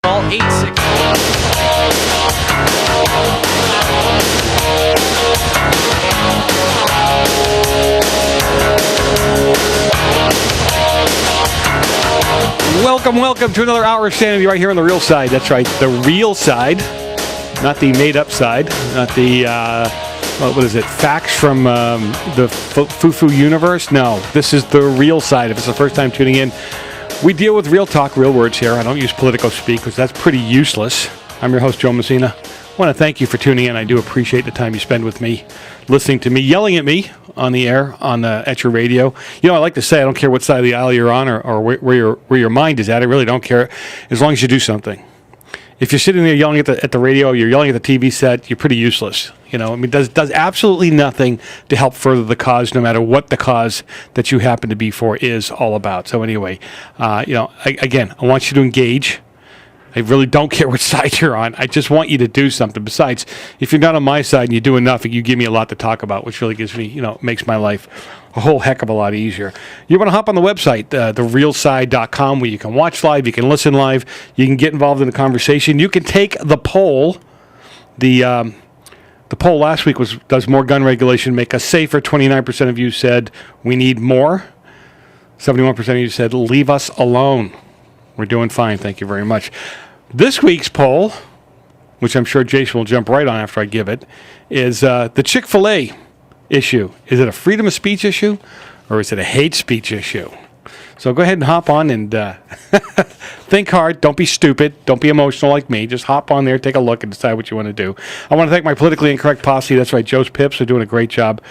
Call 864. Welcome to another hour of sanity right here on The Real Side. That's right, The Real Side, not the made-up side, not the, what is it, facts from the foo-foo universe? No, this is The Real Side. If it's the first time tuning in, we deal with real talk, real words here. I don't use political speak because that's pretty useless. I'm your host, Joe Messina. I want to thank you for tuning in. I do appreciate the time you spend with me, listening to me, yelling at me on the air, at your radio. You know, I like to say I don't care what side of the aisle you're on or where your mind is at. I really don't care as long as you do something. If you're sitting there yelling at the radio, you're yelling at the TV set, you're pretty useless. You know, I mean, does absolutely nothing to help further the cause, no matter what the cause that you happen to be for is all about. So anyway, I want you to engage. I really don't care which side you're on. I just want you to do something. Besides, if you're not on my side and you do enough, you give me a lot to talk about, which really gives me, makes my life a whole heck of a lot easier. You want to hop on the website, therealside.com, where you can watch live, you can listen live, you can get involved in the conversation. You can take the poll. The poll last week was, does more gun regulation make us safer? 29% of you said we need more. 71% of you said leave us alone. We're doing fine. Thank you very much. This week's poll, which I'm sure Jason will jump right on after I give it, is the Chick-fil-A issue. Is it a freedom of speech issue or is it a hate speech issue? So go ahead and hop on and think hard. Don't be stupid. Don't be emotional like me. Just hop on there, take a look, and decide what you want to do. I want to thank my politically incorrect posse. That's right, Joe's Pips are doing a great job.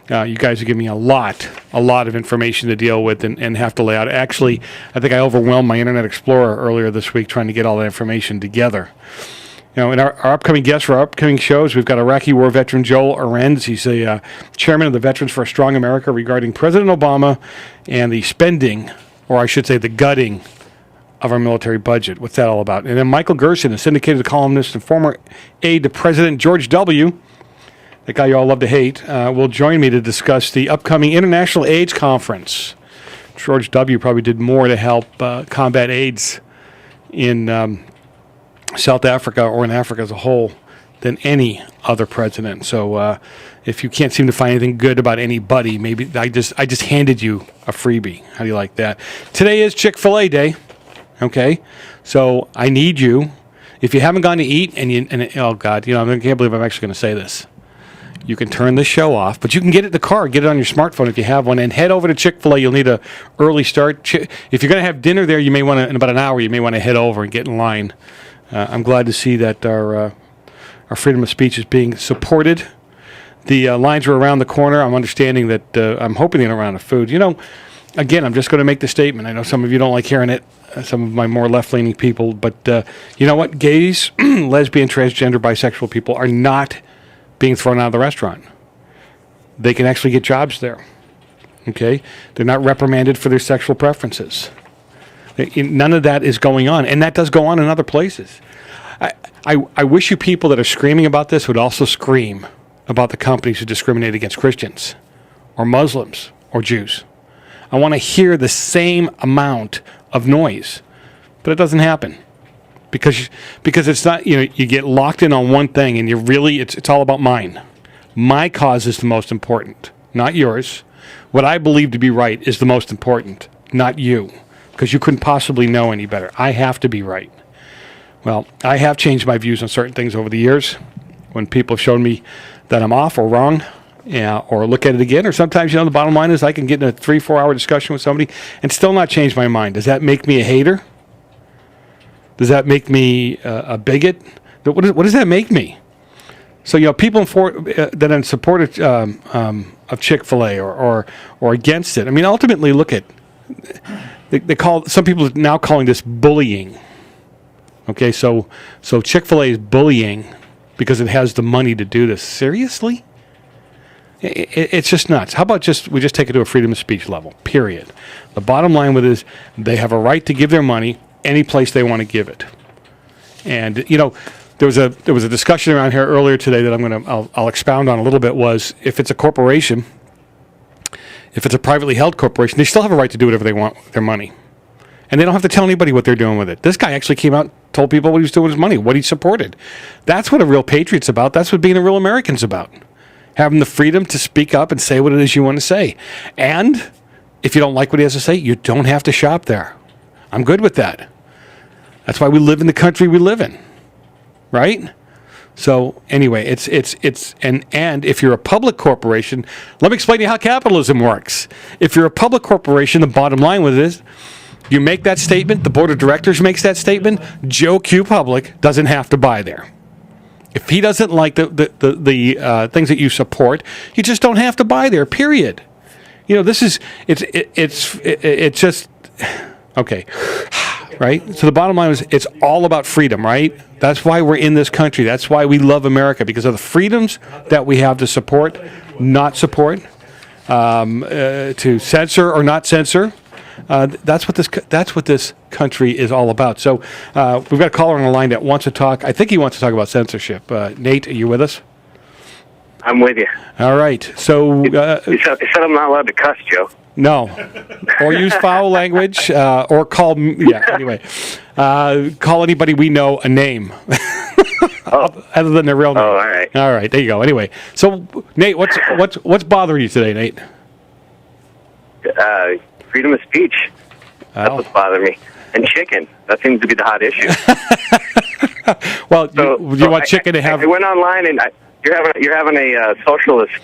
You guys are giving me a lot of information to deal with and have to lay out. Actually, I think I overwhelmed my Internet Explorer earlier this week trying to get all that information together. In our upcoming guests for our upcoming shows, we've got Iraqi war veteran Joel Arends. He's a chairman of the Veterans for a Strong America regarding President Obama and the spending, or I should say the gutting, of our military budget. What's that all about? And then Michael Gerson, a syndicated columnist and former aide to President George W., that guy you all love to hate, will join me to discuss the upcoming International AIDS Conference. George W. probably did more to help combat AIDS in South Africa or in Africa as a whole than any other president. So if you can't seem to find anything good about anybody, maybe I just handed you a freebie. How do you like that? Today is Chick-fil-A Day. Okay, so I need you. If you haven't gone to eat oh God, I can't believe I'm actually going to say this. You can turn the show off, but you can get it in the car, get it on your smartphone if you have one, and head over to Chick-fil-A. You'll need a early start. If you're going to have dinner there, you may want to, in about an hour, you may want to head over and get in line. I'm glad to see that our freedom of speech is being supported. The lines are around the corner. I'm understanding that, I'm hoping they're around the food. Again, I'm just going to make the statement. I know some of you don't like hearing it, some of my more left-leaning people, but you know what? Gays, lesbian, transgender, bisexual people are not being thrown out of the restaurant. They can actually get jobs there. Okay? They're not reprimanded for their sexual preferences. None of that is going on, and that does go on in other places. I wish you people that are screaming about this would also scream about the companies who discriminate against Christians or Muslims or Jews. I want to hear the same amount of noise, but it doesn't happen. Because it's not, you get locked in on one thing and it's all about mine. My cause is the most important, not yours. What I believe to be right is the most important, not you, because you couldn't possibly know any better. I have to be right. Well, I have changed my views on certain things over the years when people have shown me that I'm off or wrong, or look at it again. Or sometimes, the bottom line is I can get in a 3-4 hour discussion with somebody and still not change my mind. Does that make me a hater? Does that make me a bigot? What does that make me? So, people that are in support of Chick-fil-A or against it. I mean, ultimately, look at they call some people are now calling this bullying. Okay, so Chick-fil-A is bullying because it has the money to do this. Seriously? It's just nuts. How about we just take it to a freedom of speech level? Period. The bottom line with it is they have a right to give their money any place they want to give it. And there was a discussion around here earlier today that I'll expound on a little bit. Was if it's a corporation, if it's a privately held corporation, they still have a right to do whatever they want with their money. and they don't have to tell anybody what they're doing with it. This guy actually came out and told people what he was doing with his money, what he supported. That's what a real patriot's about. That's what being a real American's about. Having the freedom to speak up and say what it is you want to say. And if you don't like what he has to say, you don't have to shop there. I'm good with that. That's why we live in the country we live in, right? So anyway, it's if you're a public corporation, let me explain to you how capitalism works. If you're a public corporation, the bottom line with it is, you make that statement, the board of directors makes that statement, Joe Q. Public doesn't have to buy there. If he doesn't like the things that you support, you just don't have to buy there. Period. You know, this is it's just okay. Right? So the bottom line is it's all about freedom, right? That's why we're in this country. That's why we love America, because of the freedoms that we have to support, not support, to censor or not censor. That's what this country is all about. So we've got a caller on the line that wants to talk. I think he wants to talk about censorship. Nate, are you with us? I'm with you. All right. So you said I'm not allowed to cuss, Joe. No, or use foul language, or call. Yeah. Anyway, call anybody we know a name, other than their real name. Oh, all right. All right. There you go. Anyway, so Nate, what's bothering you today, Nate? Freedom of speech. That's what's bothering me. And chicken. That seems to be the hot issue. Well, you want chicken to have? I went online and you're having a socialist,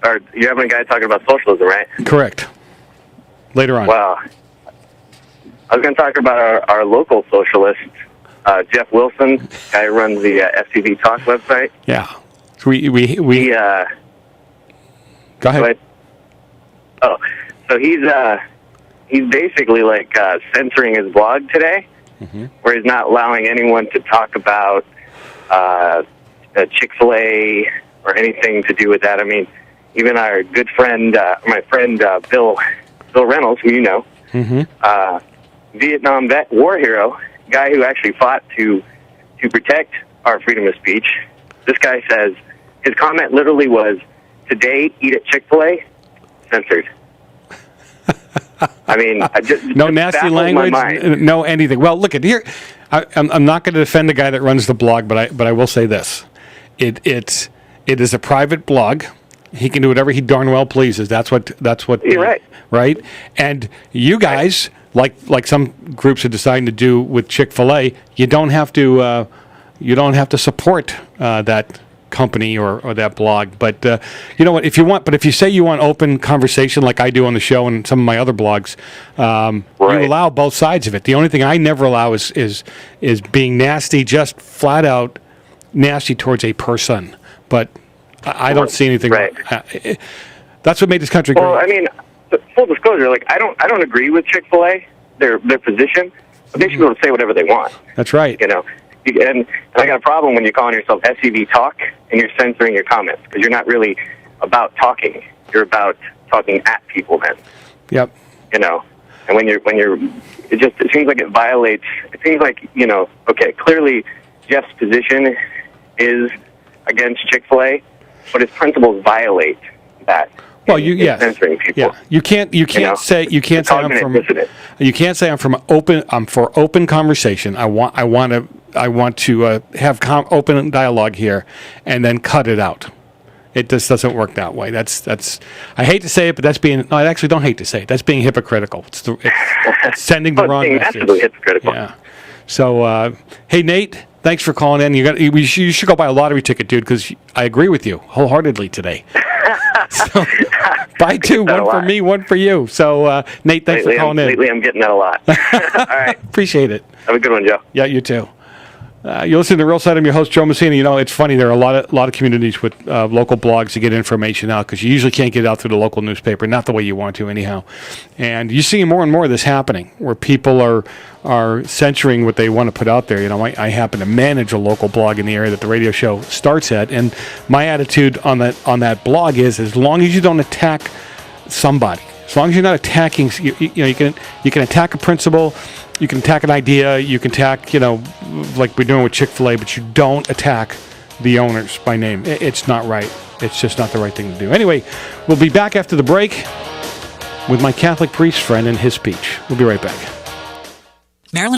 or you're having a guy talking about socialism, right? Correct. Later on. Well, I was going to talk about our local socialist, Jeff Wilson, guy who runs the SCV Talk website. Yeah. We Go ahead. Oh, so he's basically like censoring his blog today, where he's not allowing anyone to talk about Chick-fil-A or anything to do with that. I mean, even our good friend, my friend Bill Reynolds, who you know, Vietnam vet, war hero, guy who actually fought to protect our freedom of speech. This guy says, his comment literally was, "Today, eat at Chick-fil-A, censored." I mean, no nasty language, no anything. Well, look at here. I'm not going to defend the guy that runs the blog, but I will say this: it is a private blog. He can do whatever he darn well pleases. That's what. You're right. Right. And you guys, like some groups are deciding to do with Chick-fil-A, you don't have to support that company or that blog. But you know what? If you say you want open conversation like I do on the show and some of my other blogs, you allow both sides of it. The only thing I never allow is being nasty, just flat out nasty towards a person. But I don't see anything. Right. That's what made this country great. Well, I mean, full disclosure, like I don't agree with Chick-fil-A, their position, but they should be able to say whatever they want. That's right. You know, and I got a problem when you're calling yourself SCV Talk and you're censoring your comments, because you're not really about talking. You're about talking at people then. Yep. You know, and when you're, it seems like it violates. It seems like, you know, okay, clearly Jeff's position is against Chick-fil-A, but his principles violate that. Well, censoring people. Yeah, you can't say I'm for open conversation. I want to have open dialogue here, and then cut it out. It just doesn't work that way. That's. I hate to say it, but that's being. No, I actually don't hate to say it. That's being hypocritical. It's sending the wrong message. Absolutely hypocritical. Yeah. So, hey Nate, thanks for calling in. You should go buy a lottery ticket, dude, because I agree with you wholeheartedly today. So, buy two, one for me, one for you. So, Nate, thanks for calling in. Lately, I'm getting that a lot. All right. Appreciate it. Have a good one, Joe. Yeah, you too. You listen to Real Side. I'm your host, Joe Messina. You know, it's funny. There are a lot of communities with local blogs to get information out, because you usually can't get it out through the local newspaper, not the way you want to anyhow. And you see more and more of this happening, where people are censoring what they want to put out there. You know, I happen to manage a local blog in the area that the radio show starts at, and my attitude on that blog is, as long as you don't attack somebody, as long as you're not attacking, you can attack a principle. You can attack an idea, you can attack, like we're doing with Chick-fil-A, but you don't attack the owners by name. It's not right. It's just not the right thing to do. Anyway, we'll be back after the break with my Catholic priest friend and his speech. We'll be right back. Maryland